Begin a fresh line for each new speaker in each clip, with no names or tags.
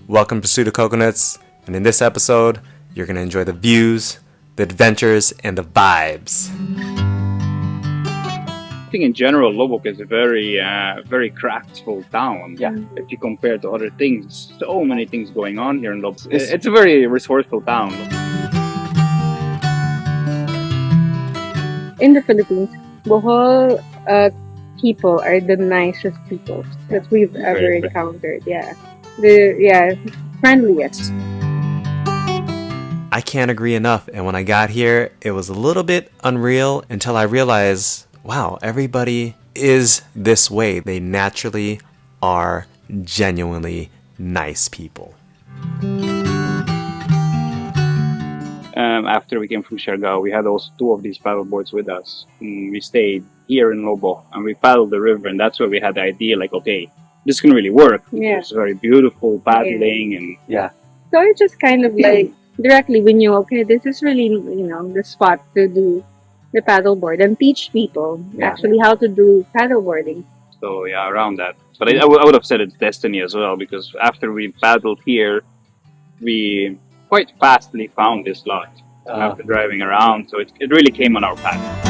Welcome to Pursuit of Coconuts, and in this episode, you're going to enjoy the views, the adventures, and the vibes.
I think in general, Loboc is a very craftful town.
Yeah.
If you compare to other things, so many things going on here in Loboc. It's a very resourceful town.
In the Philippines, Bohol people are the nicest people that we've ever encountered. Yeah, friendliest.
I can't agree enough, and when I got here, it was a little bit unreal until I realized, wow, everybody is this way. They naturally are genuinely nice people.
After we came from Siargao, we had also two of these paddle boards with us. And we stayed here in Loboc and we paddled the river, and that's where we had the idea, like, okay, this can really work.
Yeah.
It's very beautiful paddling and
So I just kind of like directly we knew, okay, this is really, the spot to do the paddleboard and teach people actually how to do paddleboarding.
So yeah, around that. But I would have said it's destiny as well, because after we paddled here, we quite fastly found this lot after driving around. So it really came on our path.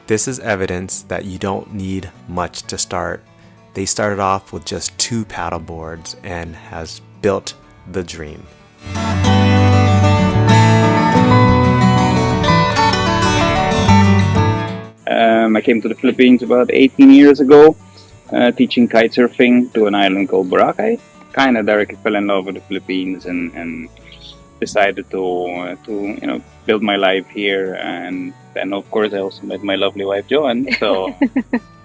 This is evidence that you don't need much to start. They started off with just 2 paddle boards and has built the dream.
I came to the Philippines about 18 years ago, teaching kite surfing to an island called Boracay. Kind of directly fell in love with the Philippines and decided to build my life here. And then, of course, I also met my lovely wife, Joan. So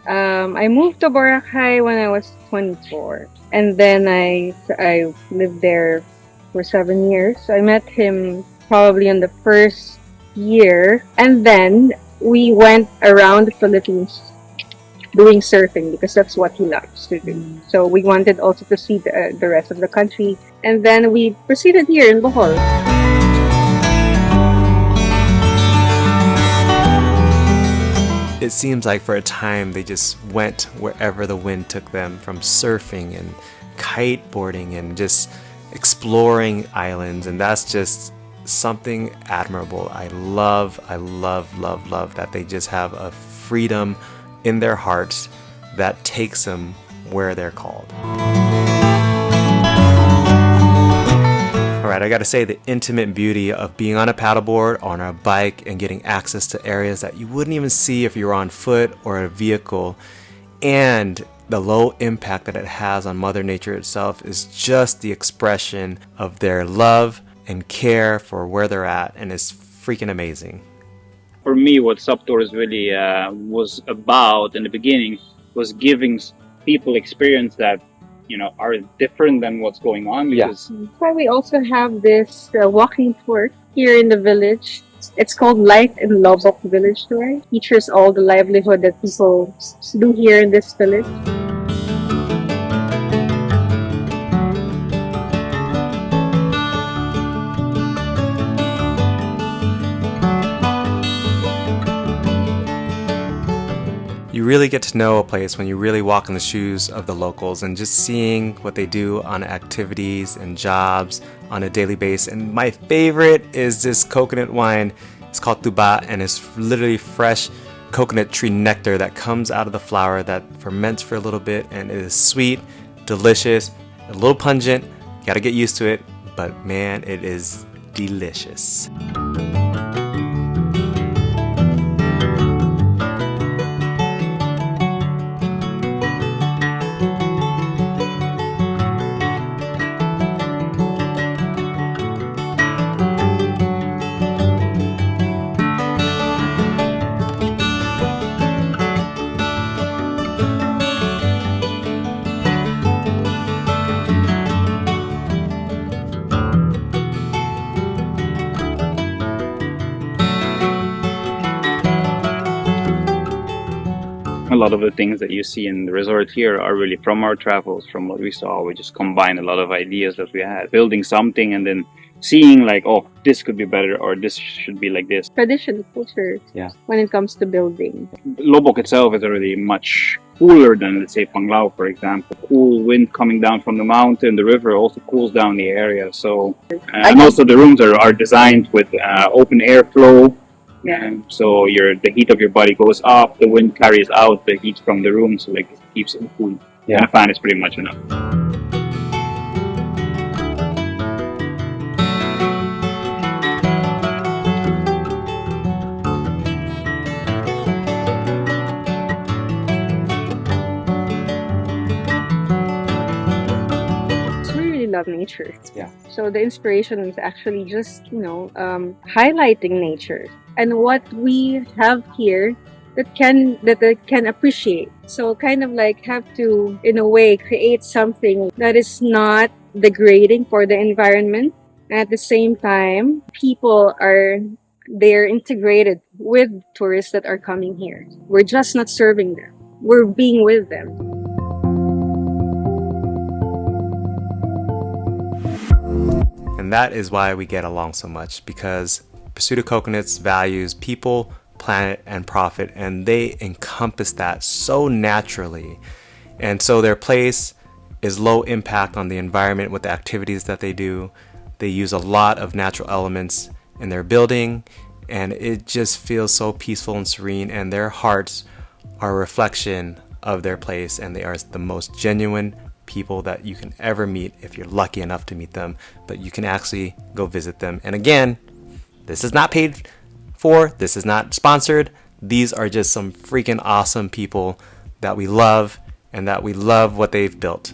I moved to Boracay when I was 24, and then I lived there for 7 years. So I met him probably in the first year, and then we went around the Philippines doing surfing because that's what he loves to do. So we wanted also to see the rest of the country, and then we proceeded here in Bohol.
It seems like for a time they just went wherever the wind took them, from surfing and kiteboarding and just exploring islands, and that's just something admirable. I love that they just have a freedom in their hearts that takes them where they're called. Alright, I gotta say, the intimate beauty of being on a paddleboard or on a bike and getting access to areas that you wouldn't even see if you were on foot or a vehicle, and the low impact that it has on Mother Nature itself is just the expression of their love and care for where they're at, and it's freaking amazing.
for me, what Subtours really was about in the beginning was giving people experience that are different than what's going on. Because
That's why we also have this walking tour here in the village. It's called Life in Loboc Village Tour. It features all the livelihood that people do here in this village.
You really get to know a place when you really walk in the shoes of the locals and just seeing what they do on activities and jobs on a daily basis. And my favorite is this coconut wine. It's called tuba, and it's literally fresh coconut tree nectar that comes out of the flower that ferments for a little bit, and it is sweet, delicious, a little pungent. You gotta get used to it, but man, it is delicious.
a lot of the things that you see in the resort here are really from our travels, from what we saw. We just combined a lot of ideas that we had, building something and then seeing like, oh, this could be better or this should be like this.
Traditional culture.
Yeah.
When it comes to building.
Loboc itself is already much cooler than, let's say, Panglao, for example. Cool wind coming down from the mountain, the river also cools down the area. So, and also the rooms are designed with open airflow.
Yeah.
So the heat of your body goes up, the wind carries out the heat from the room, so like it keeps it cool. Yeah. And a fan is pretty much enough.
Love nature.
Yeah.
So the inspiration is actually just, highlighting nature and what we have here that they can appreciate. So kind of like have to, in a way, create something that is not degrading for the environment. And at the same time, they're integrated with tourists that are coming here. We're just not serving them. We're being with them.
And that is why we get along so much, because Pursuit of Coconuts values people, planet, and profit, and they encompass that so naturally. And so their place is low impact on the environment with the activities that they do. They use a lot of natural elements in their building, and it just feels so peaceful and serene, and their hearts are a reflection of their place, and they are the most genuine people that you can ever meet if you're lucky enough to meet them. But you can actually go visit them. And again, this is not paid for, this is not sponsored. These are just some freaking awesome people that we love, and that we love what they've built.